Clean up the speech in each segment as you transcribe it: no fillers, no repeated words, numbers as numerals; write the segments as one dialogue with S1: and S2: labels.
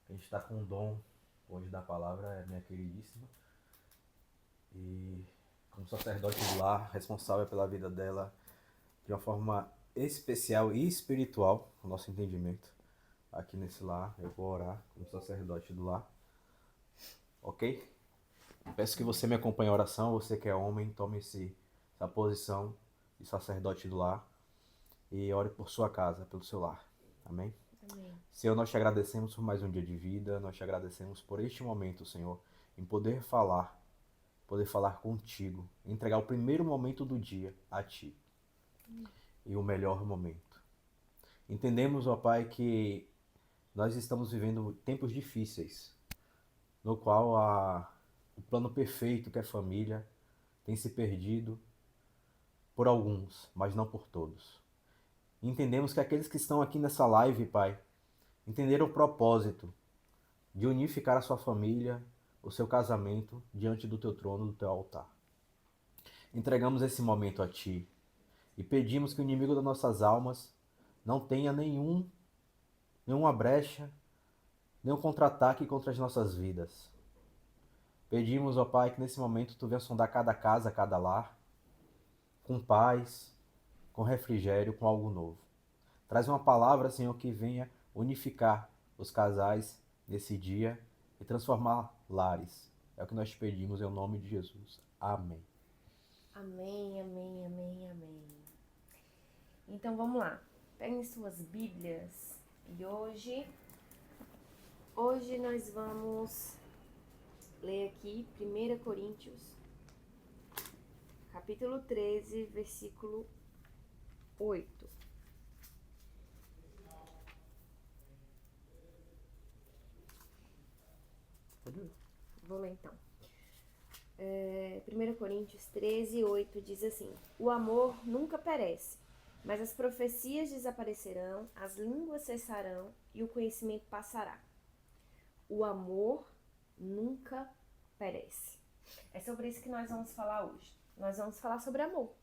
S1: A gente está com um dom hoje da palavra, é minha queridíssima. E como sacerdote do lar, responsável pela vida dela de uma forma especial e espiritual, o nosso entendimento aqui nesse lar. Eu vou orar como sacerdote do lar, ok? Peço que você me acompanhe em oração, você que é homem, tome essa posição de sacerdote do lar e ore por sua casa, pelo seu lar. Amém?
S2: Amém.
S1: Senhor, nós te agradecemos por mais um dia de vida, nós te agradecemos por este momento, Senhor, em poder falar contigo, entregar o primeiro momento do dia a Ti e o melhor momento. Entendemos, ó Pai, que nós estamos vivendo tempos difíceis, no qual o plano perfeito, que é família, tem se perdido por alguns, mas não por todos. Entendemos que aqueles que estão aqui nessa live, Pai, entenderam o propósito de unificar a sua família, o seu casamento diante do teu trono, do teu altar. Entregamos esse momento a Ti e pedimos que o inimigo das nossas almas não tenha nenhuma brecha, nenhum contra-ataque contra as nossas vidas. Pedimos, ó Pai, que nesse momento Tu venha sondar cada casa, cada lar, com paz, com refrigério, com algo novo. Traz uma palavra, Senhor, que venha unificar os casais nesse dia e transformar lares. É o que nós te pedimos em nome de Jesus. Amém.
S2: Amém, amém, amém, amém. Então vamos lá. Peguem suas Bíblias e hoje nós vamos ler aqui 1 Coríntios, capítulo 13, versículo 8. Vou ler então. 1 Coríntios 13, 8 diz assim: O amor nunca perece, mas as profecias desaparecerão, as línguas cessarão e o conhecimento passará. O amor nunca perece. É sobre isso que nós vamos falar hoje. Nós vamos falar sobre amor.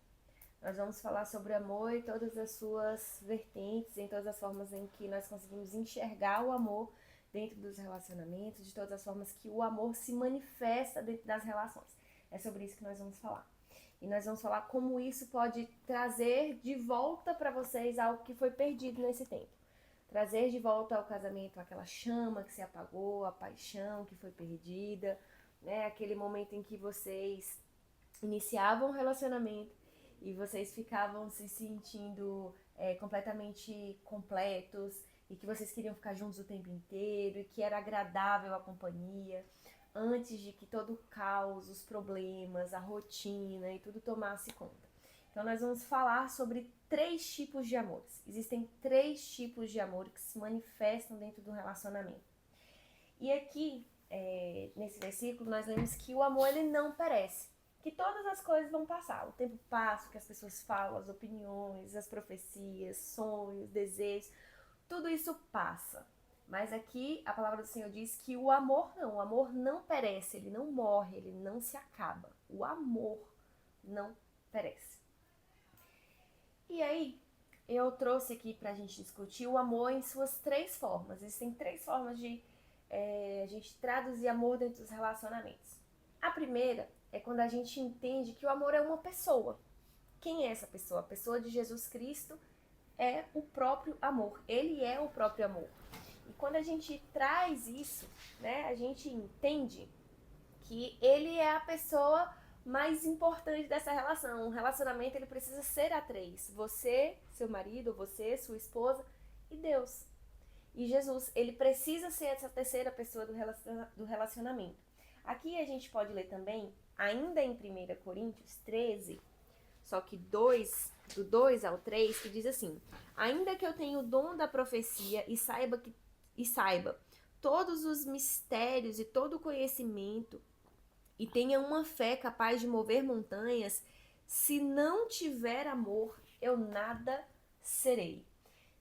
S2: Nós vamos falar sobre amor e todas as suas vertentes, em todas as formas em que nós conseguimos enxergar o amor dentro dos relacionamentos, de todas as formas que o amor se manifesta dentro das relações. É sobre isso que nós vamos falar. E nós vamos falar como isso pode trazer de volta para vocês algo que foi perdido nesse tempo. Trazer de volta ao casamento aquela chama que se apagou, a paixão que foi perdida, né? Aquele momento em que vocês iniciavam um relacionamento e vocês ficavam se sentindo completamente completos e que vocês queriam ficar juntos o tempo inteiro e que era agradável a companhia, antes de que todo o caos, os problemas, a rotina e tudo tomasse conta. Então nós vamos falar sobre 3 tipos de amores. Existem 3 tipos de amor que se manifestam dentro do relacionamento. E aqui, nesse versículo, nós lemos que o amor ele não perece, que todas as coisas vão passar. O tempo passa, o que as pessoas falam, as opiniões, as profecias, sonhos, desejos, tudo isso passa. Mas aqui a palavra do Senhor diz que o amor não perece, ele não morre, ele não se acaba. O amor não perece. E aí, eu trouxe aqui pra gente discutir o amor em suas 3 formas. Existem 3 formas de a gente traduzir amor dentro dos relacionamentos. A primeira é quando a gente entende que o amor é uma pessoa. Quem é essa pessoa? A pessoa de Jesus Cristo é o próprio amor. Ele é o próprio amor. E quando a gente traz isso, né, a gente entende que ele é a pessoa mais importante dessa relação. Um relacionamento ele precisa ser a 3. Você, seu marido, você, sua esposa e Deus. E Jesus, ele precisa ser essa terceira pessoa do relacionamento. Aqui a gente pode ler também, ainda em 1 Coríntios 13, só que do 2 ao 3, que diz assim: Ainda que eu tenha o dom da profecia e saiba todos os mistérios e todo o conhecimento, e tenha uma fé capaz de mover montanhas, se não tiver amor, eu nada serei.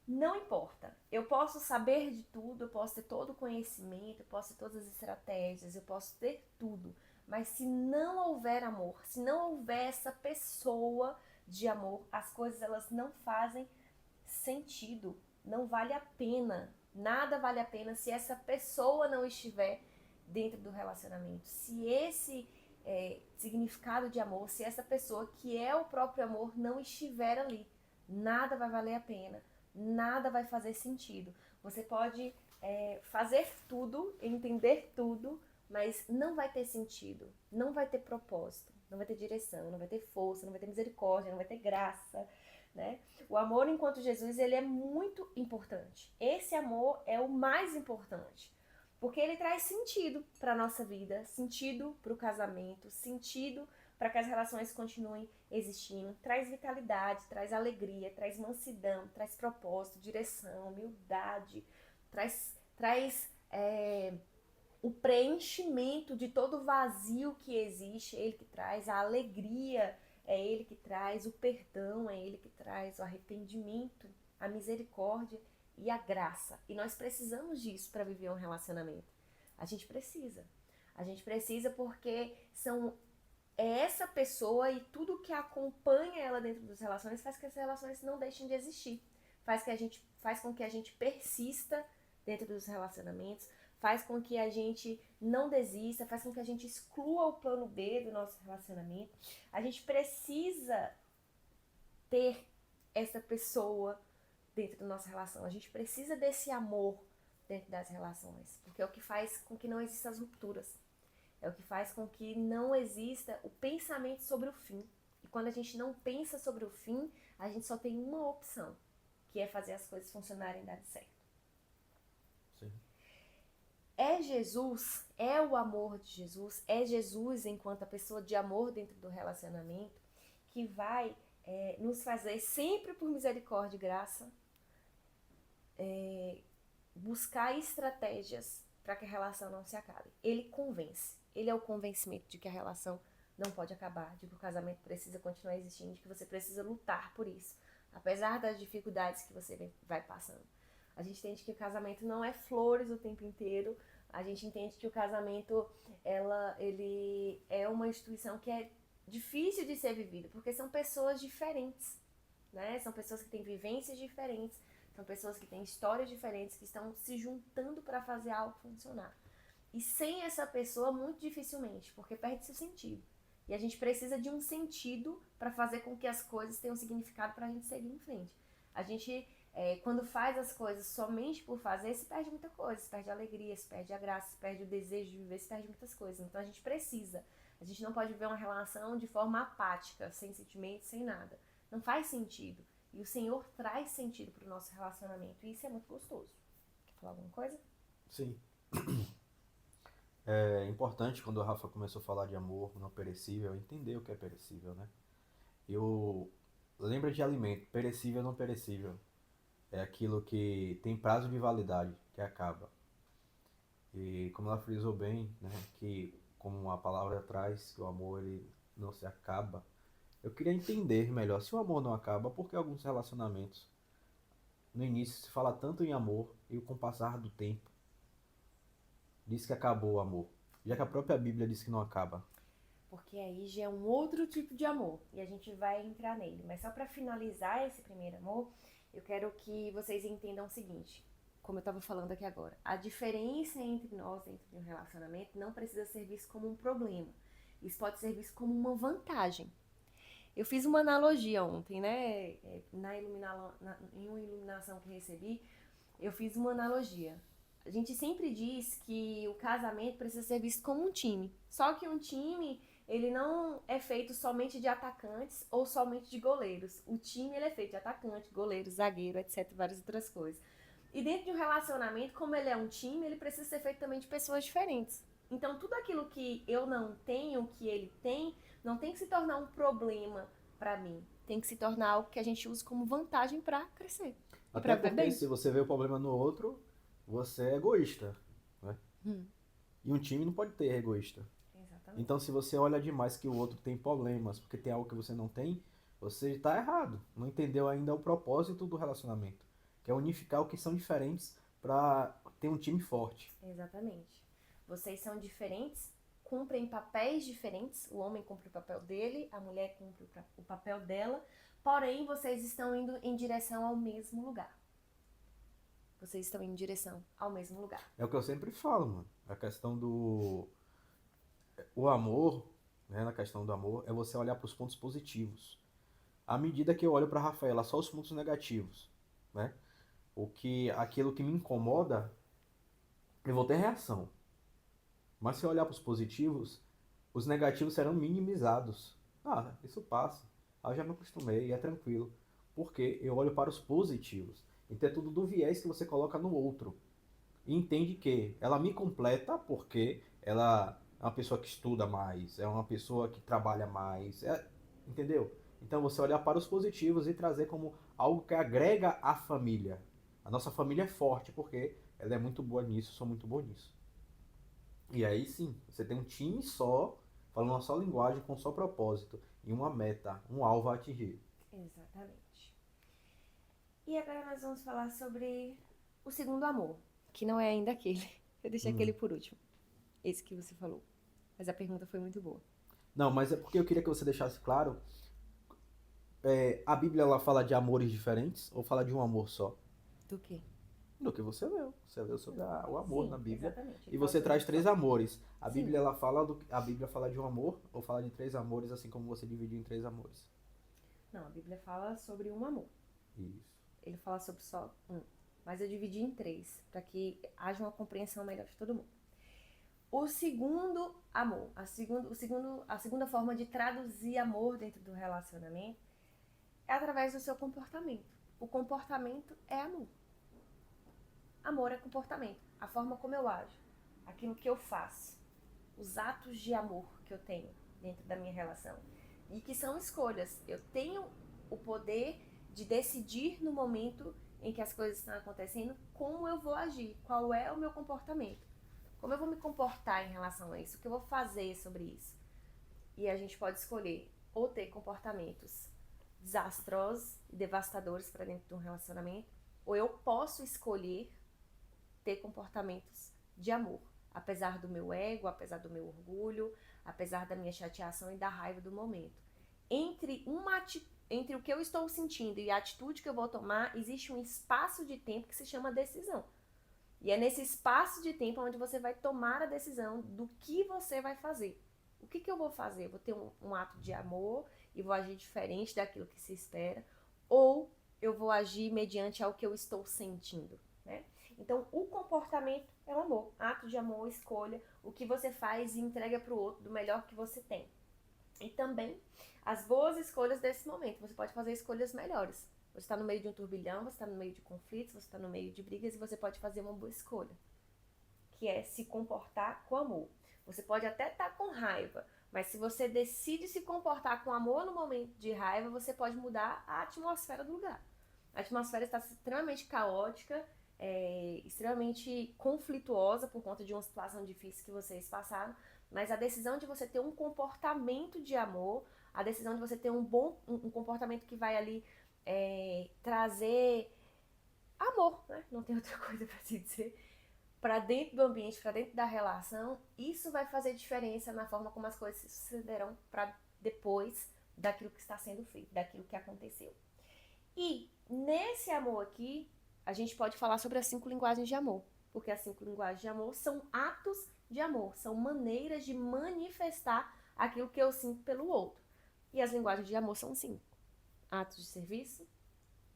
S2: Não importa, eu posso saber de tudo, eu posso ter todo o conhecimento, eu posso ter todas as estratégias, eu posso ter tudo, mas se não houver amor, se não houver essa pessoa de amor, as coisas elas não fazem sentido, não vale a pena, Nada vale a pena se essa pessoa não estiver dentro do relacionamento. Se esse significado de amor, se essa pessoa que é o próprio amor não estiver ali, nada vai valer a pena, nada vai fazer sentido. Você pode fazer tudo, entender tudo, mas não vai ter sentido, não vai ter propósito, não vai ter direção, não vai ter força, não vai ter misericórdia, não vai ter graça, né? O amor enquanto Jesus, ele é muito importante. Esse amor é o mais importante, porque ele traz sentido para a nossa vida, sentido para o casamento, sentido para que as relações continuem existindo, traz vitalidade, traz alegria, traz mansidão, traz propósito, direção, humildade, traz o preenchimento de todo o vazio que existe, é ele que traz, a alegria é ele que traz, o perdão é ele que traz, o arrependimento, a misericórdia e a graça. E nós precisamos disso para viver um relacionamento. A gente precisa. A gente precisa porque é essa pessoa e tudo que acompanha ela dentro das relações faz que as relações não deixem de existir. Faz com que a gente persista dentro dos relacionamentos, faz com que a gente não desista, faz com que a gente exclua o plano B do nosso relacionamento. A gente precisa ter essa pessoa dentro da nossa relação. A gente precisa desse amor dentro das relações, porque é o que faz com que não existam as rupturas. É o que faz com que não exista o pensamento sobre o fim. E quando a gente não pensa sobre o fim, a gente só tem uma opção, que é fazer as coisas funcionarem e dar certo.
S1: Sim.
S2: É Jesus, é o amor de Jesus, é Jesus enquanto a pessoa de amor dentro do relacionamento que vai nos fazer sempre por misericórdia e graça buscar estratégias para que a relação não se acabe. Ele convence, ele é o convencimento de que a relação não pode acabar, de que o casamento precisa continuar existindo, de que você precisa lutar por isso, apesar das dificuldades que você vai passando. A gente entende que o casamento não é flores o tempo inteiro. A gente entende que o casamento ele é uma instituição que é difícil de ser vivida, porque são pessoas diferentes, né? São pessoas que têm vivências diferentes, são pessoas que têm histórias diferentes, que estão se juntando para fazer algo funcionar. E sem essa pessoa, muito dificilmente, porque perde seu sentido. E a gente precisa de um sentido para fazer com que as coisas tenham significado para a gente seguir em frente. A gente quando faz as coisas somente por fazer, se perde muita coisa, se perde a alegria, se perde a graça, se perde o desejo de viver, se perde muitas coisas. Então a gente precisa. A gente não pode viver uma relação de forma apática, sem sentimento, sem nada. Não faz sentido. E o Senhor traz sentido para o nosso relacionamento. E isso é muito gostoso. Quer falar alguma coisa?
S1: Sim. É importante, quando o Rafa começou a falar de amor não perecível, entender o que é perecível, né? Lembra de alimento, perecível ou não perecível. É aquilo que tem prazo de validade, que acaba. E como ela frisou bem, né, que como a palavra traz, que o amor ele não se acaba, eu queria entender melhor, se o amor não acaba, por que alguns relacionamentos, no início se fala tanto em amor, e com o passar do tempo, diz que acabou o amor, já que a própria Bíblia diz que não acaba.
S2: Porque aí já é um outro tipo de amor, e a gente vai entrar nele. Mas só para finalizar esse primeiro amor, eu quero que vocês entendam o seguinte, como eu estava falando aqui agora. A diferença entre nós dentro de um relacionamento não precisa ser visto como um problema. Isso pode ser visto como uma vantagem. Eu fiz uma analogia ontem, né? Em uma iluminação que recebi, eu fiz uma analogia. A gente sempre diz que o casamento precisa ser visto como um time. Só que um time, ele não é feito somente de atacantes ou somente de goleiros. O time ele é feito de atacante, goleiro, zagueiro, etc. Várias outras coisas. E dentro de um relacionamento, como ele é um time, ele precisa ser feito também de pessoas diferentes. Então, tudo aquilo que eu não tenho, que ele tem, não tem que se tornar um problema para mim. Tem que se tornar algo que a gente use como vantagem para crescer.
S1: Até porque se você vê o problema no outro, você é egoísta, né? E um time não pode ter egoísta.
S2: Exatamente.
S1: Então, se você olha demais que o outro tem problemas, porque tem algo que você não tem, você está errado. Não entendeu ainda o propósito do relacionamento, que é unificar o que são diferentes para ter um time forte.
S2: Exatamente. Vocês são diferentes, cumprem papéis diferentes. O homem cumpre o papel dele, a mulher cumpre o papel dela. Porém, vocês estão indo em direção ao mesmo lugar. vocês estão indo em direção ao mesmo lugar.
S1: É o que eu sempre falo, mano. A questão do o amor, né, na questão do amor, é você olhar para os pontos positivos. À medida que eu olho para Rafaela, só os pontos negativos, né? Aquilo que me incomoda, eu vou ter reação. Mas se eu olhar para os positivos, os negativos serão minimizados. Ah, isso passa. Ah, eu já me acostumei, é tranquilo. Porque eu olho para os positivos. Então é tudo do viés que você coloca no outro. E entende que ela me completa porque ela é uma pessoa que estuda mais, é uma pessoa que trabalha mais, entendeu? Então você olhar para os positivos e trazer como algo que agrega a família. A nossa família é forte porque ela é muito boa nisso, eu sou muito bom nisso. E aí sim, você tem um time só, falando uma só linguagem, com um só propósito e uma meta, um alvo a atingir.
S2: Exatamente. E agora nós vamos falar sobre o segundo amor, que não é ainda aquele. Eu deixei aquele por último. Esse que você falou. Mas a pergunta foi muito boa.
S1: Não, mas é porque eu queria que você deixasse claro, a Bíblia ela fala de amores diferentes ou fala de um amor só?
S2: Do quê?
S1: Do que você leu. Você leu sobre o amor na
S2: Sim,
S1: Bíblia.
S2: exatamente.
S1: E
S2: Ele fala
S1: você
S2: sobre
S1: traz
S2: um
S1: três
S2: só.
S1: amores. A
S2: Sim.
S1: Bíblia ela fala a Bíblia fala de um amor ou fala de três amores, assim como você dividiu em três amores?
S2: Não, a Bíblia fala sobre um amor.
S1: Isso.
S2: Ele fala sobre só um. Mas eu dividi em três, para que haja uma compreensão melhor de todo mundo. O segundo amor, a segunda forma de traduzir amor dentro do relacionamento é através do seu comportamento. O comportamento é amor. Amor é comportamento, a forma como eu ajo, aquilo que eu faço, os atos de amor que eu tenho dentro da minha relação. E que são escolhas. Eu tenho o poder de decidir no momento em que as coisas estão acontecendo como eu vou agir, qual é o meu comportamento, como eu vou me comportar em relação a isso, o que eu vou fazer sobre isso. E a gente pode escolher ou ter comportamentos desastrosos e devastadores para dentro de um relacionamento, ou eu posso escolher ter comportamentos de amor, apesar do meu ego, apesar do meu orgulho, apesar da minha chateação e da raiva do momento. Entre o que eu estou sentindo e a atitude que eu vou tomar, existe um espaço de tempo que se chama decisão. E é nesse espaço de tempo onde você vai tomar a decisão do que você vai fazer. O que eu vou fazer? Eu vou ter um ato de amor e vou agir diferente daquilo que se espera, ou eu vou agir mediante ao que eu estou sentindo, né? Então, o comportamento é o amor, ato de amor, escolha, o que você faz e entrega para o outro do melhor que você tem. E também as boas escolhas desse momento. Você pode fazer escolhas melhores. Você está no meio de um turbilhão, você está no meio de conflitos, você está no meio de brigas e você pode fazer uma boa escolha, que é se comportar com amor. Você pode até estar com raiva, mas se você decide se comportar com amor no momento de raiva, você pode mudar a atmosfera do lugar. A atmosfera está extremamente caótica, extremamente conflituosa por conta de uma situação difícil que vocês passaram, mas a decisão de você ter um comportamento de amor, a decisão de você ter um comportamento que vai ali trazer amor, né? Não tem outra coisa para se dizer, para dentro do ambiente, para dentro da relação, isso vai fazer diferença na forma como as coisas se sucederão para depois daquilo que está sendo feito, daquilo que aconteceu. E nesse amor aqui, a gente pode falar sobre as 5 linguagens de amor, porque as 5 linguagens de amor são atos de amor, são maneiras de manifestar aquilo que eu sinto pelo outro. E as linguagens de amor são 5: atos de serviço,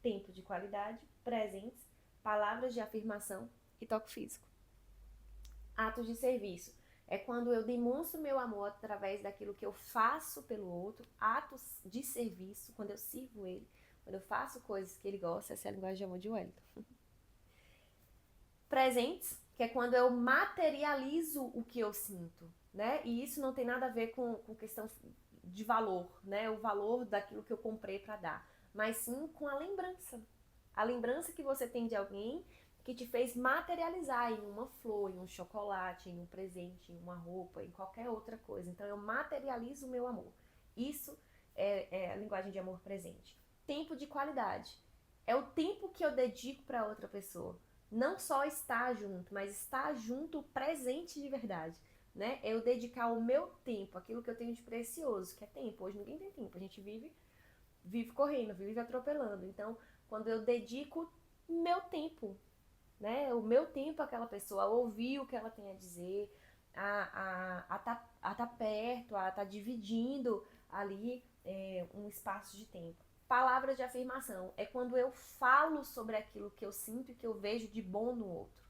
S2: tempo de qualidade, presentes, palavras de afirmação e toque físico. Atos de serviço é quando eu demonstro meu amor através daquilo que eu faço pelo outro. Atos de serviço, quando eu sirvo ele, quando eu faço coisas que ele gosta. Essa é a linguagem de amor de Wellington. Presentes, que é quando eu materializo o que eu sinto, né? E isso não tem nada a ver com questão de valor, né? O valor daquilo que eu comprei para dar, mas sim com a lembrança. A lembrança que você tem de alguém que te fez materializar em uma flor, em um chocolate, em um presente, em uma roupa, em qualquer outra coisa. Então eu materializo o meu amor. Isso é a linguagem de amor presente. Tempo de qualidade é o tempo que eu dedico para outra pessoa. Não só estar junto, mas estar junto presente de verdade, né? É eu dedicar o meu tempo, aquilo que eu tenho de precioso, que é tempo. Hoje ninguém tem tempo, a gente vive correndo, vive atropelando. Então, quando eu dedico meu tempo né? O meu tempo aquela pessoa, a ouvir o que ela tem a dizer, a tá perto, a tá dividindo ali um espaço de tempo. Palavras de afirmação é quando eu falo sobre aquilo que eu sinto e que eu vejo de bom no outro.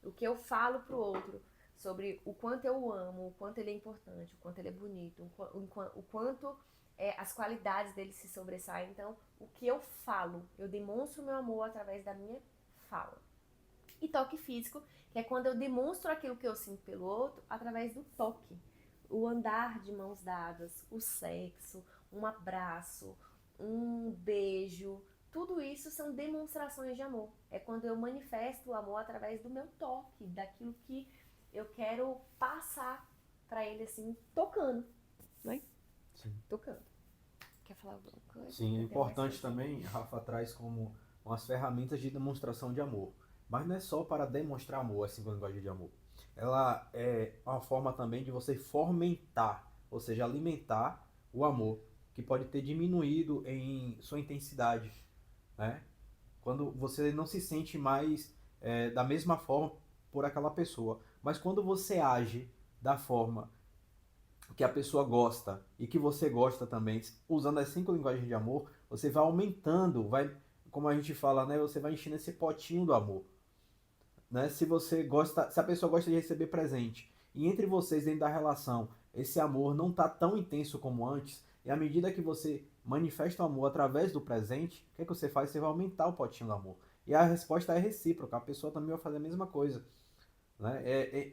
S2: O que eu falo pro outro sobre o quanto eu o amo, o quanto ele é importante, o quanto ele é bonito, o quanto as qualidades dele se sobressaem. Então, o que eu falo, eu demonstro meu amor através da minha fala. E toque físico, que é quando eu demonstro aquilo que eu sinto pelo outro através do toque. O andar de mãos dadas, o sexo, um abraço, um beijo, tudo isso são demonstrações de amor. É quando eu manifesto o amor através do meu toque, daquilo que eu quero passar para ele assim, tocando, né?
S1: Sim.
S2: Tocando. Quer falar alguma coisa?
S1: Sim, é importante também, Rafa traz como umas ferramentas de demonstração de amor. Mas não é só para demonstrar amor, essa linguagem de amor. Ela é uma forma também de você fomentar, ou seja, alimentar o amor, que pode ter diminuído em sua intensidade, né? Quando você não se sente mais da mesma forma por aquela pessoa. Mas quando você age da forma que a pessoa gosta e que você gosta também, usando as 5 linguagens de amor, você vai aumentando, vai, como a gente fala, né? Você vai enchendo esse potinho do amor, né? Se você gosta, se a pessoa gosta de receber presente e entre vocês dentro da relação, esse amor não tá tão intenso como antes, e à medida que você manifesta o amor através do presente, o que é que você faz? Você vai aumentar o potinho do amor. E a resposta é recíproca, a pessoa também vai fazer a mesma coisa. Né?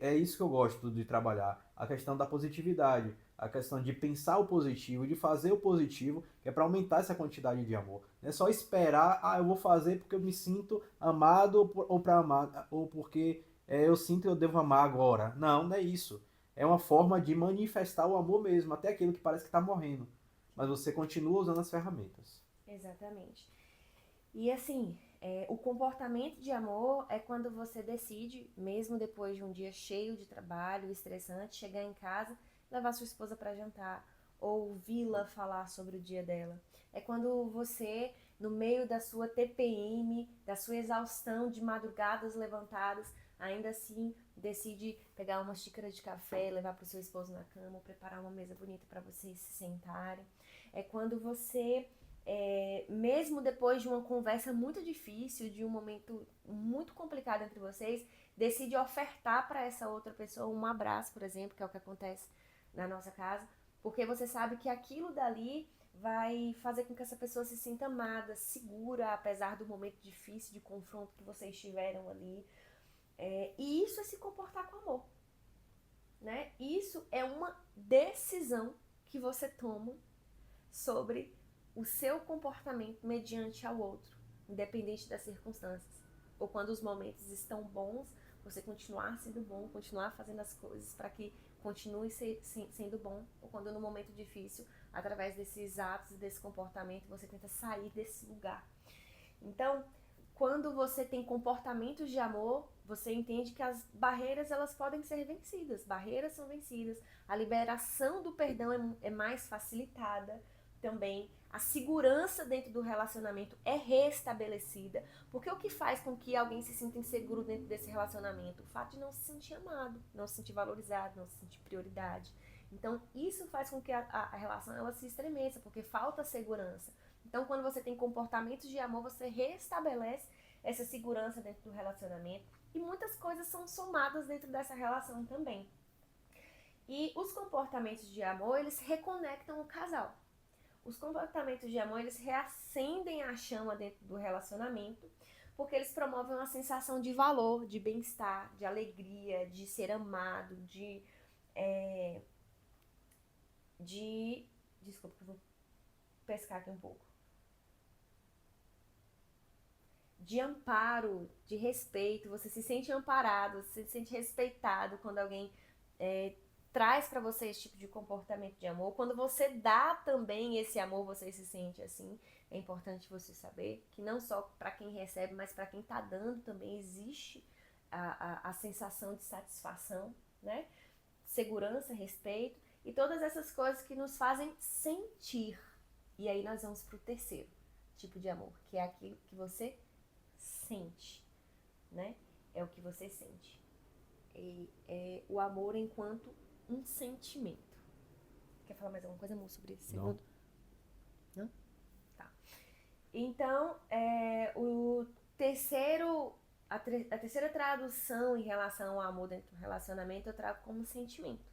S1: É isso que eu gosto de trabalhar. A questão da positividade, a questão de pensar o positivo, de fazer o positivo, que é para aumentar essa quantidade de amor. Não é só esperar, eu vou fazer porque eu me sinto amado ou para amar, ou porque eu sinto que eu devo amar agora. Não, não é isso. É uma forma de manifestar o amor mesmo, até aquilo que parece que está morrendo. Mas você continua usando as ferramentas.
S2: Exatamente. E assim, o comportamento de amor é quando você decide, mesmo depois de um dia cheio de trabalho, estressante, chegar em casa, levar sua esposa para jantar, ou ouvi-la falar sobre o dia dela. É quando você, no meio da sua TPM, da sua exaustão de madrugadas levantadas, ainda assim decide pegar uma xícara de café, levar para o seu esposo na cama, preparar uma mesa bonita para vocês se sentarem. É quando você mesmo depois de uma conversa muito difícil, de um momento muito complicado entre vocês, decide ofertar para essa outra pessoa um abraço, por exemplo, que é o que acontece na nossa casa, porque você sabe que aquilo dali vai fazer com que essa pessoa se sinta amada, segura, apesar do momento difícil de confronto que vocês tiveram ali. E isso é se comportar com amor, né? Isso é uma decisão que você toma sobre o seu comportamento mediante ao outro, independente das circunstâncias. Ou quando os momentos estão bons, você continuar sendo bom, continuar fazendo as coisas para que continue sendo bom. Ou quando no momento difícil, através desses atos e desse comportamento, você tenta sair desse lugar. Então, quando você tem comportamentos de amor, você entende que as barreiras elas podem ser vencidas. Barreiras são vencidas. A liberação do perdão é mais facilitada também. A segurança dentro do relacionamento é restabelecida. Porque o que faz com que alguém se sinta inseguro dentro desse relacionamento? O fato de não se sentir amado, não se sentir valorizado, não se sentir prioridade. Então, isso faz com que a relação ela se estremeça, porque falta segurança. Então, quando você tem comportamentos de amor, você restabelece essa segurança dentro do relacionamento. E muitas coisas são somadas dentro dessa relação também. E os comportamentos de amor, eles reconectam o casal. Os comportamentos de amor, eles reacendem a chama dentro do relacionamento, porque eles promovem uma sensação de valor, de bem-estar, de alegria, de ser amado, desculpa, eu vou pescar aqui um pouco. De amparo, de respeito, você se sente amparado, você se sente respeitado quando alguém traz para você esse tipo de comportamento de amor. Quando você dá também esse amor, você se sente assim. É importante você saber que não só para quem recebe, mas para quem está dando também existe a sensação de satisfação, né? Segurança, respeito e todas essas coisas que nos fazem sentir. E aí nós vamos para o terceiro tipo de amor, que é aquilo que você sente, né? é o que você sente. É o amor enquanto um sentimento. Quer falar mais alguma coisa, amor, sobre esse segundo? Não? Tá. Então, a terceira tradução em relação ao amor dentro do relacionamento eu trago como sentimento.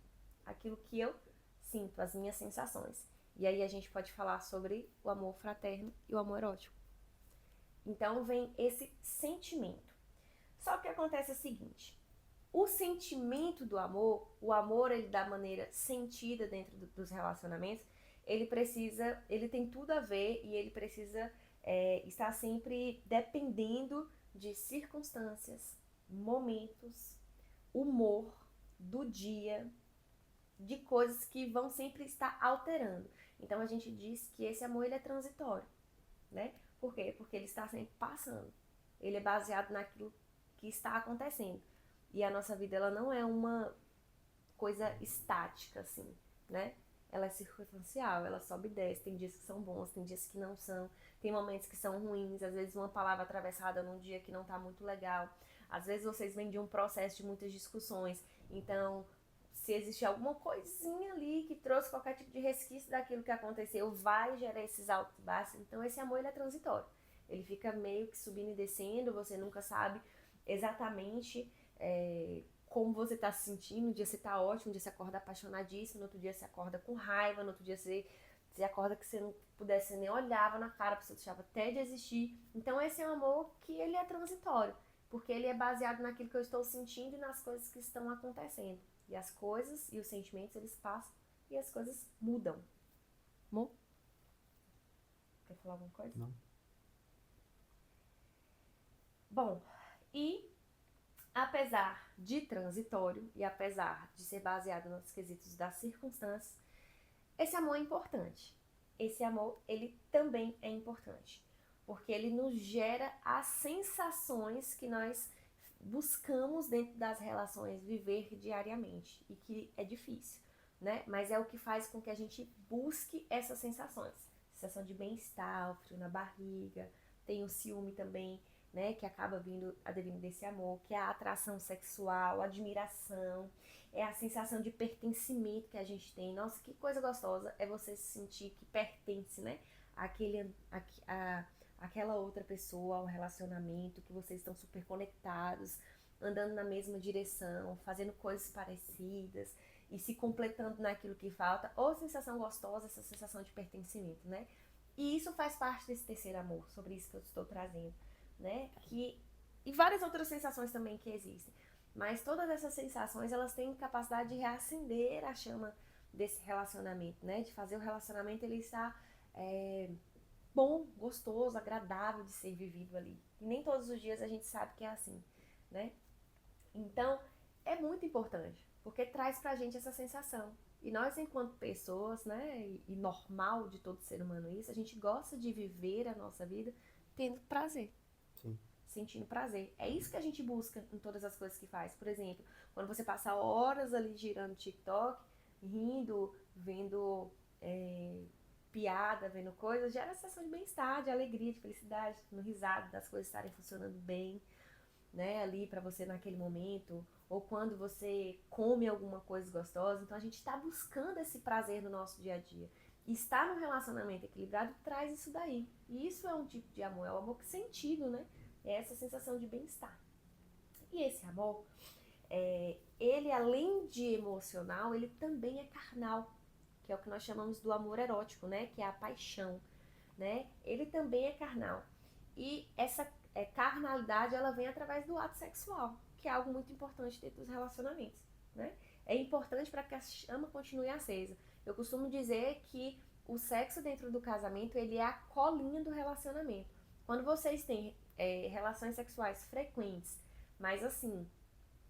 S2: Aquilo que eu sinto, as minhas sensações. E aí a gente pode falar sobre o amor fraterno e o amor erótico. Então vem esse sentimento. Só que acontece o seguinte, o sentimento do amor, o amor ele da maneira sentida dentro dos relacionamentos, ele tem tudo a ver e ele precisa estar sempre dependendo de circunstâncias, momentos, humor do dia, de coisas que vão sempre estar alterando. Então a gente diz que esse amor ele é transitório, né? Por quê? Porque ele está sempre passando. Ele é baseado naquilo que está acontecendo. E a nossa vida ela não é uma coisa estática assim, né? Ela é circunstancial, ela sobe e desce, tem dias que são bons, tem dias que não são, tem momentos que são ruins, às vezes uma palavra atravessada num dia que não tá muito legal, às vezes vocês vêm de um processo de muitas discussões, então se existe alguma coisinha ali que trouxe qualquer tipo de resquício daquilo que aconteceu, vai gerar esses altos e baixos, então esse amor ele é transitório, ele fica meio que subindo e descendo, você nunca sabe exatamente como você tá se sentindo, um dia você tá ótimo, um dia você acorda apaixonadíssimo, no outro dia você acorda com raiva, no outro dia você acorda que você não pudesse nem olhava na cara, você deixava até de existir. Então esse é um amor que ele é transitório, porque ele é baseado naquilo que eu estou sentindo e nas coisas que estão acontecendo. E as coisas e os sentimentos, eles passam e as coisas mudam. Amor? Quer falar alguma coisa?
S1: Não.
S2: Bom, e apesar de transitório e apesar de ser baseado nos quesitos das circunstâncias, esse amor é importante. Esse amor, ele também é importante, porque ele nos gera as sensações que nós buscamos dentro das relações viver diariamente e que é difícil, né? Mas é o que faz com que a gente busque essas sensações. Sensação de bem-estar, o frio na barriga, tem o ciúme também, né, que acaba vindo advindo desse amor, que é a atração sexual, a admiração, é a sensação de pertencimento que a gente tem. Nossa, que coisa gostosa é você se sentir que pertence, né, àquela outra pessoa, ao relacionamento, que vocês estão super conectados, andando na mesma direção, fazendo coisas parecidas e se completando naquilo que falta. Ou sensação gostosa, essa sensação de pertencimento, né? E isso faz parte desse terceiro amor, sobre isso que eu estou trazendo, né? E várias outras sensações também que existem. Mas todas essas sensações, elas têm capacidade de reacender a chama desse relacionamento, né? De fazer o relacionamento ele estar bom, gostoso, agradável de ser vivido ali. E nem todos os dias a gente sabe que é assim, né? Então, é muito importante, porque traz pra gente essa sensação. E nós, enquanto pessoas, né, e normal de todo ser humano isso, a gente gosta de viver a nossa vida tendo prazer.
S1: Sim.
S2: Sentindo prazer. É isso que a gente busca em todas as coisas que faz. Por exemplo, quando você passa horas ali girando TikTok, rindo, vendo piada, vendo coisas, gera sensação de bem-estar, de alegria, de felicidade, no risado, das coisas estarem funcionando bem, né, ali pra você naquele momento, ou quando você come alguma coisa gostosa. Então a gente está buscando esse prazer no nosso dia a dia. E estar num relacionamento equilibrado traz isso daí. E isso é um tipo de amor, é o amor sentido, né? É essa sensação de bem-estar. E esse amor, ele além de emocional, ele também é carnal, que é o que nós chamamos do amor erótico, né? Que é a paixão, né? Ele também é carnal. E essa carnalidade, ela vem através do ato sexual, que é algo muito importante dentro dos relacionamentos, né? É importante para que a chama continue acesa. Eu costumo dizer que o sexo dentro do casamento, ele é a colinha do relacionamento. Quando vocês têm relações sexuais frequentes, mas assim,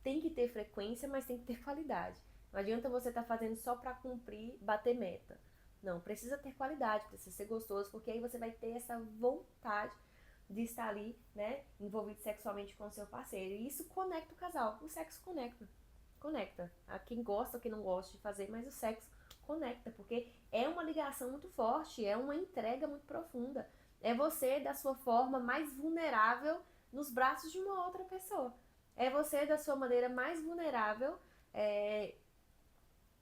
S2: tem que ter frequência, mas tem que ter qualidade. Não adianta você estar fazendo só para cumprir, bater meta. Não, precisa ter qualidade, precisa ser gostoso, porque aí você vai ter essa vontade de estar ali, né, envolvido sexualmente com o seu parceiro. E isso conecta o casal. O sexo conecta. Conecta. A quem gosta, a quem não gosta de fazer, mas o sexo conecta, porque é uma ligação muito forte, é uma entrega muito profunda. É você, da sua forma mais vulnerável, nos braços de uma outra pessoa. É você, da sua maneira mais vulnerável,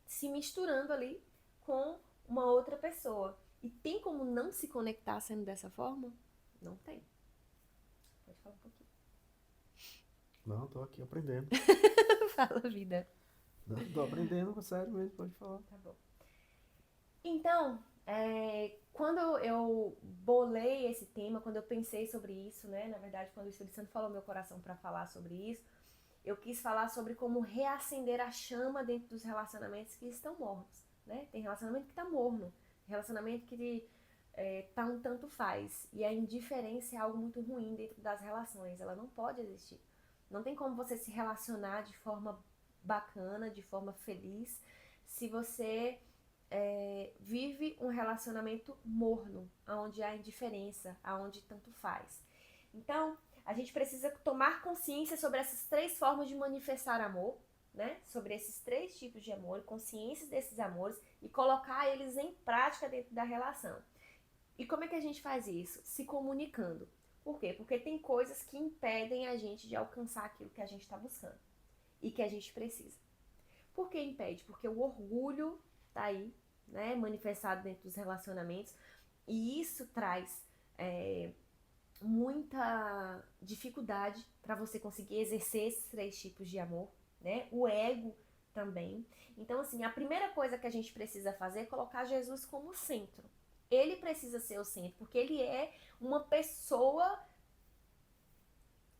S2: se misturando ali com uma outra pessoa. E tem como não se conectar sendo dessa forma? Não tem. Pode falar um pouquinho.
S1: Não, tô aqui aprendendo.
S2: Fala, vida.
S1: Não, tô aprendendo, sério mesmo, pode falar.
S2: Tá bom. Então, quando eu bolei esse tema, quando eu pensei sobre isso, né? Na verdade, quando o Espírito Santo falou no meu coração para falar sobre isso, eu quis falar sobre como reacender a chama dentro dos relacionamentos que estão mornos, né? Tem relacionamento que está morno, relacionamento que tá um tanto faz. E a indiferença é algo muito ruim dentro das relações, ela não pode existir. Não tem como você se relacionar de forma bacana, de forma feliz, se você vive um relacionamento morno, onde há indiferença, onde tanto faz. Então, a gente precisa tomar consciência sobre essas 3 formas de manifestar amor, né? Sobre esses 3 tipos de amor, consciência desses amores e colocar eles em prática dentro da relação. E como é que a gente faz isso? Se comunicando. Por quê? Porque tem coisas que impedem a gente de alcançar aquilo que a gente está buscando e que a gente precisa. Por que impede? Porque o orgulho tá aí, né? Manifestado dentro dos relacionamentos, e isso traz muita dificuldade para você conseguir exercer esses 3 tipos de amor, né? O ego também. Então, assim, a primeira coisa que a gente precisa fazer é colocar Jesus como centro. Ele precisa ser o centro, porque ele é uma pessoa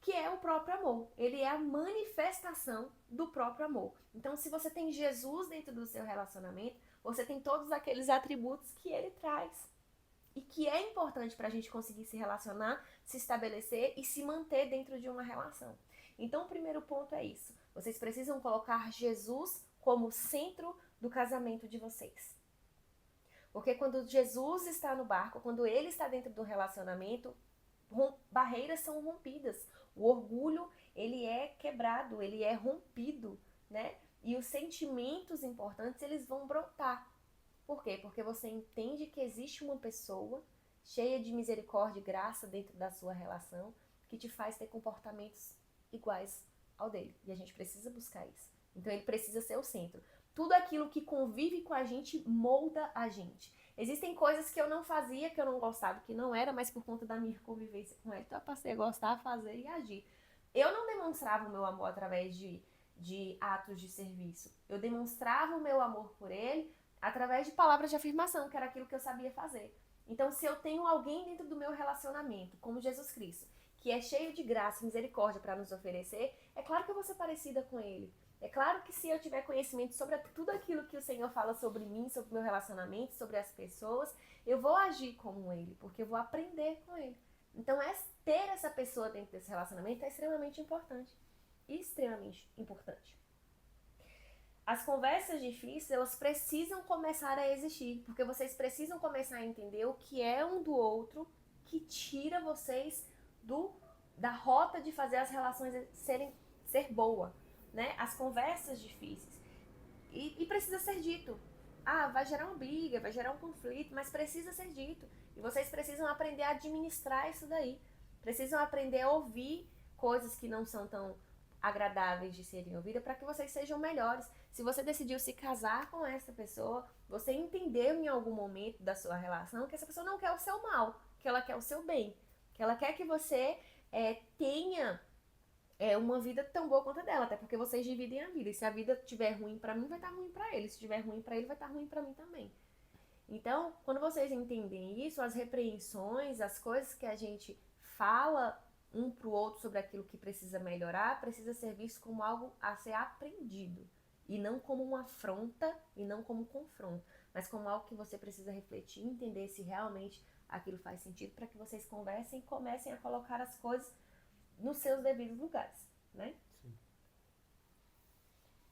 S2: que é o próprio amor. Ele é a manifestação do próprio amor. Então, se você tem Jesus dentro do seu relacionamento, você tem todos aqueles atributos que ele traz. E que é importante para a gente conseguir se relacionar, se estabelecer e se manter dentro de uma relação. Então, o primeiro ponto é isso. Vocês precisam colocar Jesus como centro do casamento de vocês. Porque quando Jesus está no barco, quando ele está dentro do relacionamento, barreiras são rompidas. O orgulho, ele é quebrado, ele é rompido, né? E os sentimentos importantes, eles vão brotar. Por quê? Porque você entende que existe uma pessoa cheia de misericórdia e graça dentro da sua relação que te faz ter comportamentos iguais ao dele. E a gente precisa buscar isso. Então ele precisa ser o centro. Tudo aquilo que convive com a gente molda a gente. Existem coisas que eu não fazia, que eu não gostava, que não era, mas por conta da minha convivência com ele, então eu passei a gostar, fazer e agir. Eu não demonstrava o meu amor através de atos de serviço. Eu demonstrava o meu amor por ele através de palavras de afirmação, que era aquilo que eu sabia fazer. Então, se eu tenho alguém dentro do meu relacionamento, como Jesus Cristo, que é cheio de graça e misericórdia para nos oferecer, é claro que eu vou ser parecida com ele. É claro que se eu tiver conhecimento sobre tudo aquilo que o Senhor fala sobre mim, sobre o meu relacionamento, sobre as pessoas, eu vou agir como ele, porque eu vou aprender com ele. Então, ter essa pessoa dentro desse relacionamento é extremamente importante. Extremamente importante. As conversas difíceis, elas precisam começar a existir, porque vocês precisam começar a entender o que é um do outro que tira vocês da rota de fazer as relações ser boa, né? As conversas difíceis. E precisa ser dito. Vai gerar uma briga, vai gerar um conflito, mas precisa ser dito. E vocês precisam aprender a administrar isso daí. Precisam aprender a ouvir coisas que não são tão agradáveis de serem ouvidas para que vocês sejam melhores. Se você decidiu se casar com essa pessoa, você entendeu em algum momento da sua relação que essa pessoa não quer o seu mal, que ela quer o seu bem, que ela quer que você tenha uma vida tão boa quanto a dela, até porque vocês dividem a vida. E se a vida estiver ruim pra mim, vai estar ruim pra ele. Se estiver ruim pra ele, vai estar ruim pra mim também. Então, quando vocês entendem isso, as repreensões, as coisas que a gente fala um pro outro sobre aquilo que precisa melhorar, precisa ser visto como algo a ser aprendido. E não como uma afronta, e não como um confronto. Mas como algo que você precisa refletir, entender se realmente aquilo faz sentido, para que vocês conversem e comecem a colocar as coisas nos seus devidos lugares, né?
S1: Sim.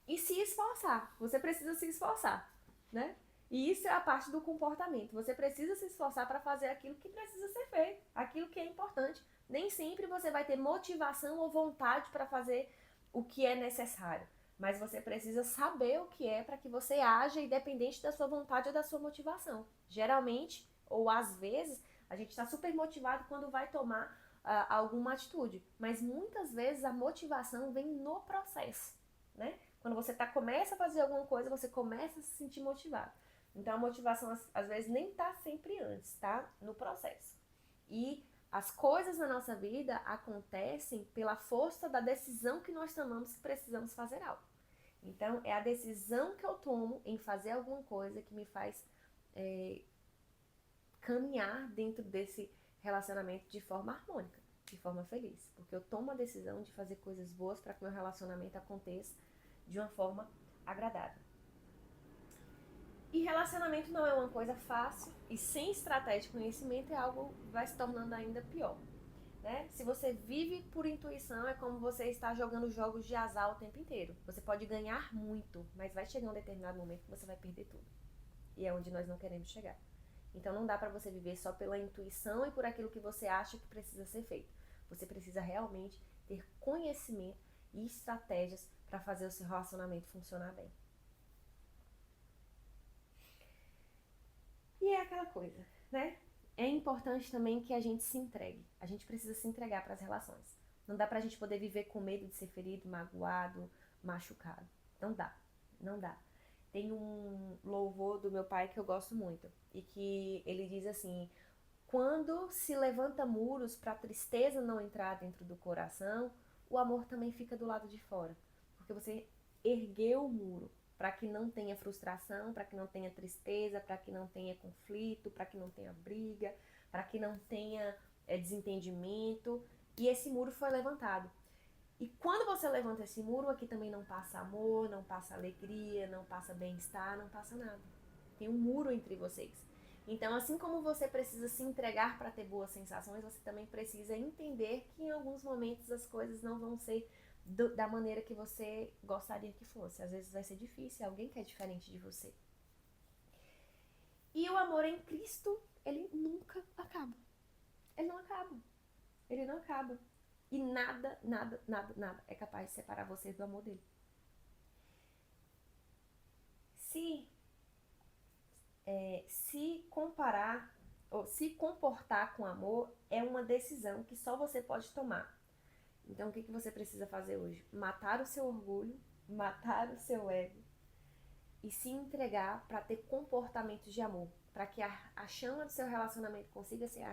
S2: E se esforçar. Você precisa se esforçar, né? E isso é a parte do comportamento. Você precisa se esforçar para fazer aquilo que precisa ser feito, aquilo que é importante. Nem sempre você vai ter motivação ou vontade para fazer o que é necessário, mas você precisa saber o que é para que você haja independente da sua vontade ou da sua motivação. Geralmente, ou às vezes, a gente está super motivado quando vai tomar alguma atitude. Mas muitas vezes a motivação vem no processo, né? Quando você começa a fazer alguma coisa, você começa a se sentir motivado. Então a motivação às vezes nem tá sempre antes, tá? No processo. E as coisas na nossa vida acontecem pela força da decisão que nós tomamos que precisamos fazer algo. Então é a decisão que eu tomo em fazer alguma coisa que me faz caminhar dentro desse relacionamento de forma harmônica, de forma feliz. Porque eu tomo a decisão de fazer coisas boas para que meu relacionamento aconteça de uma forma agradável. E relacionamento não é uma coisa fácil, e sem estratégia e conhecimento é algo que vai se tornando ainda pior, né? Se você vive por intuição, é como você estar jogando jogos de azar o tempo inteiro. Você pode ganhar muito, mas vai chegar um determinado momento que você vai perder tudo. E é onde nós não queremos chegar. Então não dá para você viver só pela intuição e por aquilo que você acha que precisa ser feito. Você precisa realmente ter conhecimento e estratégias para fazer o seu relacionamento funcionar bem. E é aquela coisa, né? É importante também que a gente se entregue. A gente precisa se entregar para as relações. Não dá pra gente poder viver com medo de ser ferido, magoado, machucado. Não dá. Não dá. Tem um louvor do meu pai que eu gosto muito. E que ele diz assim: quando se levanta muros para a tristeza não entrar dentro do coração, o amor também fica do lado de fora. Porque você ergueu o muro para que não tenha frustração, para que não tenha tristeza, para que não tenha conflito, para que não tenha briga, para que não tenha desentendimento. E esse muro foi levantado. E quando você levanta esse muro, aqui também não passa amor, não passa alegria, não passa bem-estar, não passa nada. Tem um muro entre vocês. Então, assim como você precisa se entregar para ter boas sensações, você também precisa entender que em alguns momentos as coisas não vão ser da maneira que você gostaria que fosse. Às vezes vai ser difícil, alguém que é diferente de você. E o amor em Cristo, ele nunca acaba. Ele não acaba. Ele não acaba. E nada, nada, nada, nada é capaz de separar você do amor dele. Se comparar ou se comportar com amor é uma decisão que só você pode tomar. Então o que você precisa fazer hoje? Matar o seu orgulho, matar o seu ego e se entregar para ter comportamentos de amor, para que a chama do seu relacionamento consiga ser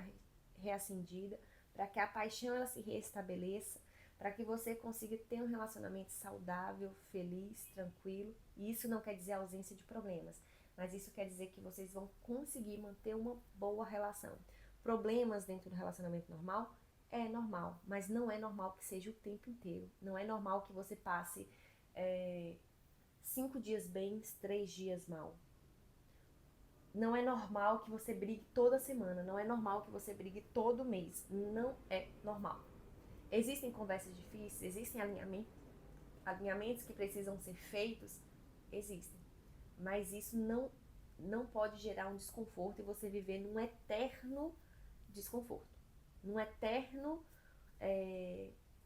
S2: reacendida, para que a paixão ela se restabeleça, para que você consiga ter um relacionamento saudável, feliz, tranquilo. E isso não quer dizer ausência de problemas, mas isso quer dizer que vocês vão conseguir manter uma boa relação. Problemas dentro do relacionamento normal é normal, mas não é normal que seja o tempo inteiro. Não é normal que você passe 5 dias bem, 3 dias mal. Não é normal que você brigue toda semana. Não é normal que você brigue todo mês. Não é normal. Existem conversas difíceis, existem alinhamentos que precisam ser feitos, existem. Mas isso não pode gerar um desconforto e você viver num eterno desconforto. Num eterno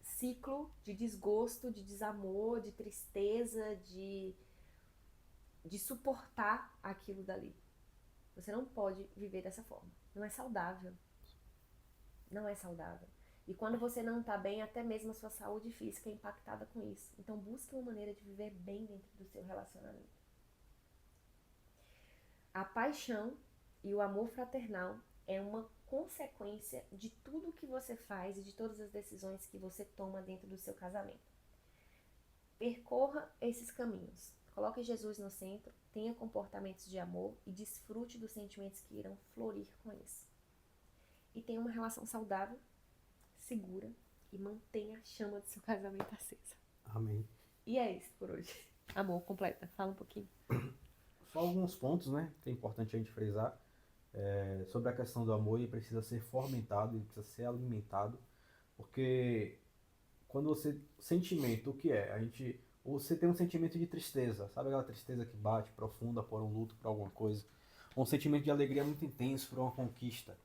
S2: ciclo de desgosto, de desamor, de tristeza, de suportar aquilo dali. Você não pode viver dessa forma. Não é saudável. Não é saudável. E quando você não está bem, até mesmo a sua saúde física é impactada com isso. Então busque uma maneira de viver bem dentro do seu relacionamento. A paixão e o amor fraternal é uma consequência de tudo que você faz e de todas as decisões que você toma dentro do seu casamento. Percorra esses caminhos. Coloque Jesus no centro, tenha comportamentos de amor e desfrute dos sentimentos que irão florir com isso. E tenha uma relação saudável, segura e mantenha a chama do seu casamento acesa.
S1: Amém.
S2: E é isso por hoje. Amor, completa. Fala um pouquinho.
S1: Só alguns pontos, né, que é importante a gente frisar. Sobre a questão do amor, ele precisa ser fomentado, ele precisa ser alimentado, porque quando você... Sentimento, o que é? Você tem um sentimento de tristeza, sabe aquela tristeza que bate profunda por um luto, por alguma coisa? Um sentimento de alegria muito intenso por uma conquista.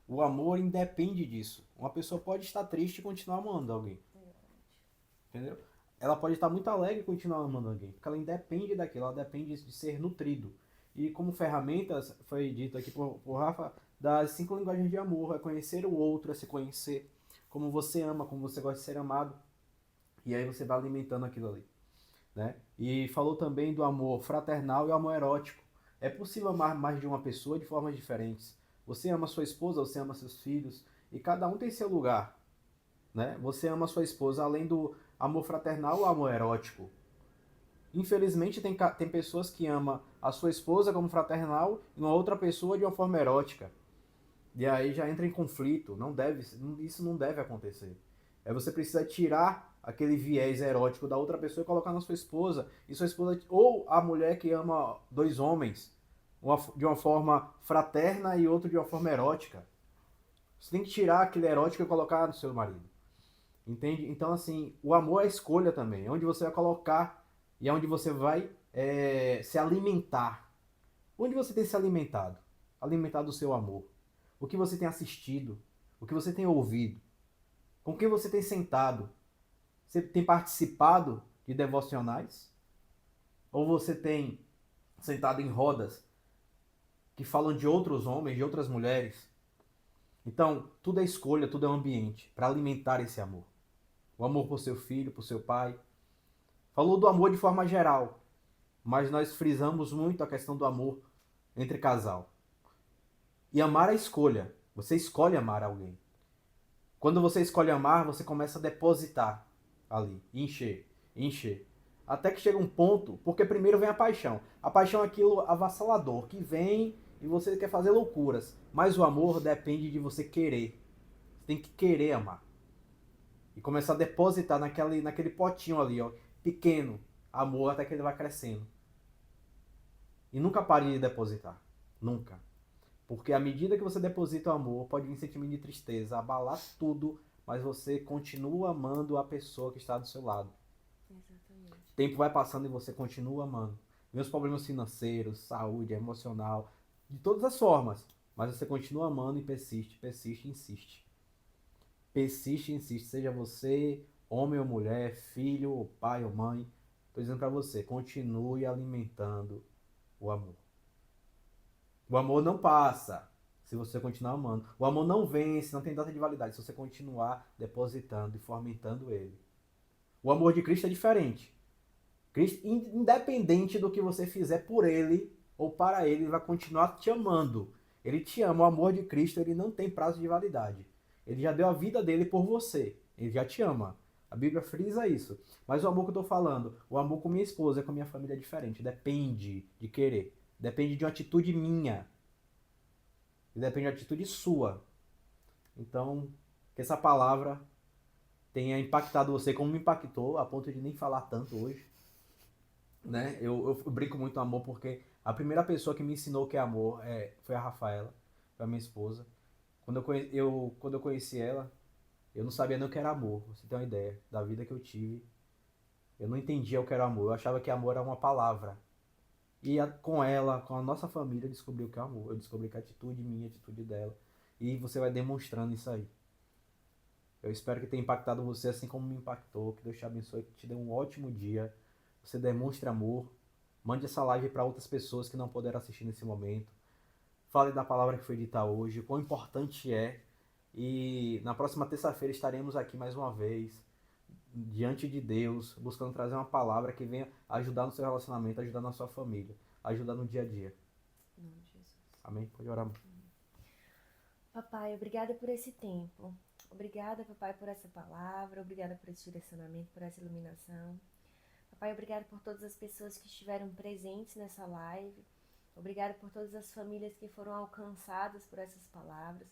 S1: O amor independe disso. Uma pessoa pode estar triste e continuar amando alguém. Entendeu? Ela pode estar muito alegre e continuar amando alguém, porque ela independe daquilo, ela depende de ser nutrido. E como ferramentas, foi dito aqui por Rafa, das 5 linguagens de amor, é conhecer o outro, é se conhecer. como você ama, como você gosta de ser amado. E aí você vai alimentando aquilo ali, né? E falou também do amor fraternal e o amor erótico. É possível amar mais de uma pessoa de formas diferentes. Você ama sua esposa, você ama seus filhos, e cada um tem seu lugar, né? Você ama sua esposa além do amor fraternal ou amor erótico. Infelizmente tem pessoas que amam a sua esposa como fraternal e uma outra pessoa de uma forma erótica. E aí já entra em conflito. Não deve, isso não deve acontecer. Você precisa tirar aquele viés erótico da outra pessoa e colocar na sua esposa. E sua esposa, ou a mulher que ama dois homens, de uma forma fraterna e outro de uma forma erótica. Você tem que tirar aquele erótico e colocar no seu marido. Entende? Então, assim, o amor é escolha também. É onde você vai colocar e é onde você vai se alimentar. Onde você tem se alimentado? Alimentado do seu amor. O que você tem assistido? O que você tem ouvido? Com quem você tem sentado? Você tem participado de devocionais? Ou você tem sentado em rodas que falam de outros homens, de outras mulheres? Então, tudo é escolha, tudo é um ambiente para alimentar esse amor. O amor por seu filho, por seu pai. Falou do amor de forma geral, mas nós frisamos muito a questão do amor entre casal. E amar é escolha. Você escolhe amar alguém. Quando você escolhe amar, você começa a depositar ali, encher, encher. Até que chega um ponto, porque primeiro vem a paixão. A paixão é aquilo avassalador, que vem e você quer fazer loucuras. Mas o amor depende de você querer. Você tem que querer amar. E começar a depositar naquele potinho ali, ó, pequeno, amor, até que ele vai crescendo. E nunca pare de depositar. Nunca. Porque à medida que você deposita o amor, pode vir sentimento de tristeza, abalar tudo, mas você continua amando a pessoa que está do seu lado.
S2: Exatamente.
S1: O tempo vai passando e você continua amando. Vem os problemas financeiros, saúde, emocional, de todas as formas. Mas você continua amando e persiste, persiste e insiste. Persiste e insiste. Seja você, homem ou mulher, filho ou pai ou mãe. Estou dizendo para você, continue alimentando o amor. O amor não passa se você continuar amando. O amor não vence, não tem data de validade, se você continuar depositando e fomentando ele. O amor de Cristo é diferente. Cristo, independente do que você fizer por ele ou para ele, ele vai continuar te amando. Ele te ama. O amor de Cristo, ele não tem prazo de validade. Ele já deu a vida dele por você. Ele já te ama. A Bíblia frisa isso. Mas o amor que eu estou falando, o amor com minha esposa, com minha família é diferente. Depende de querer. Depende de uma atitude minha. E depende de uma atitude sua. Então, que essa palavra tenha impactado você como me impactou, a ponto de nem falar tanto hoje. Né? Eu brinco muito no amor porque a primeira pessoa que me ensinou o que é amor foi a Rafaela, foi a minha esposa. Quando eu conheci ela, eu não sabia nem o que era amor. Você tem uma ideia da vida que eu tive. Eu não entendia o que era amor. Eu achava que amor era uma palavra. E com ela, com a nossa família, eu descobri o que é amor. Eu descobri que a atitude minha, a atitude dela. E você vai demonstrando isso aí. Eu espero que tenha impactado você assim como me impactou. Que Deus te abençoe, que te dê um ótimo dia. Você demonstre amor. Mande essa live para outras pessoas que não puderam assistir nesse momento. Fale da palavra que foi dita hoje, o quão importante é. E na próxima terça-feira estaremos aqui mais uma vez, diante de Deus, buscando trazer uma palavra que venha ajudar no seu relacionamento, ajudar na sua família, ajudar no dia a dia.
S2: Em nome de Jesus.
S1: Amém? Pode orar.
S2: Papai, obrigada por esse tempo. Obrigada, papai, por essa palavra. Obrigada por esse direcionamento, por essa iluminação. Papai, obrigada por todas as pessoas que estiveram presentes nessa live. Obrigada por todas as famílias que foram alcançadas por essas palavras.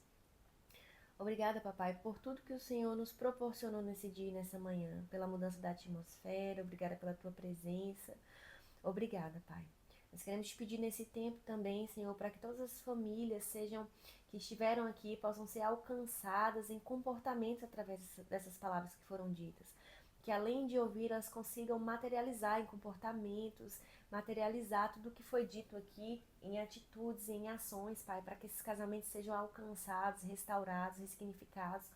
S2: Obrigada, papai, por tudo que o Senhor nos proporcionou nesse dia e nessa manhã. Pela mudança da atmosfera. Obrigada pela tua presença. Obrigada, pai. Nós queremos te pedir nesse tempo também, Senhor, para que todas as famílias que estiveram aqui possam ser alcançadas em comportamentos através dessas palavras que foram ditas. Que além de ouvir, elas consigam materializar em comportamentos, materializar tudo o que foi dito aqui em atitudes, em ações, Pai, para que esses casamentos sejam alcançados, restaurados, ressignificados,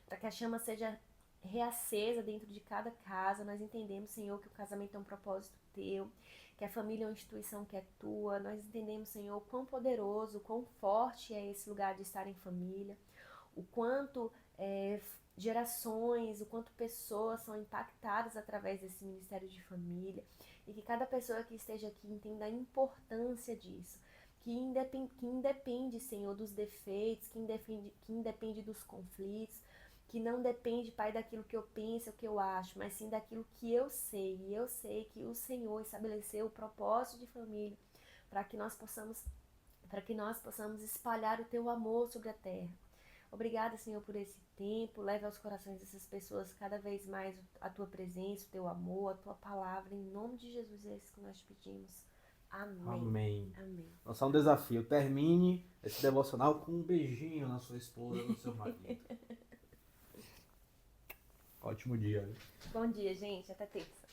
S2: para que a chama seja reacesa dentro de cada casa. Nós entendemos, Senhor, que o casamento é um propósito teu, que a família é uma instituição que é tua. Nós entendemos, Senhor, o quão poderoso, o quão forte é esse lugar de estar em família, o quanto gerações, o quanto pessoas são impactadas através desse ministério de família, e que cada pessoa que esteja aqui entenda a importância disso, que independe, Senhor, dos defeitos, que independe dos conflitos, que não depende, Pai, daquilo que eu penso, o que eu acho, mas sim daquilo que eu sei. E eu sei que o Senhor estabeleceu o propósito de família para que nós possamos espalhar o teu amor sobre a terra. Obrigada, Senhor, por esse tempo. Leve aos corações dessas pessoas cada vez mais a tua presença, o teu amor, a tua palavra. Em nome de Jesus é isso que nós pedimos. Amém.
S1: Amém.
S2: Amém.
S1: Lançar um desafio. Termine esse devocional com um beijinho na sua esposa, no seu marido. Ótimo dia.
S2: Bom dia, gente. Até terça.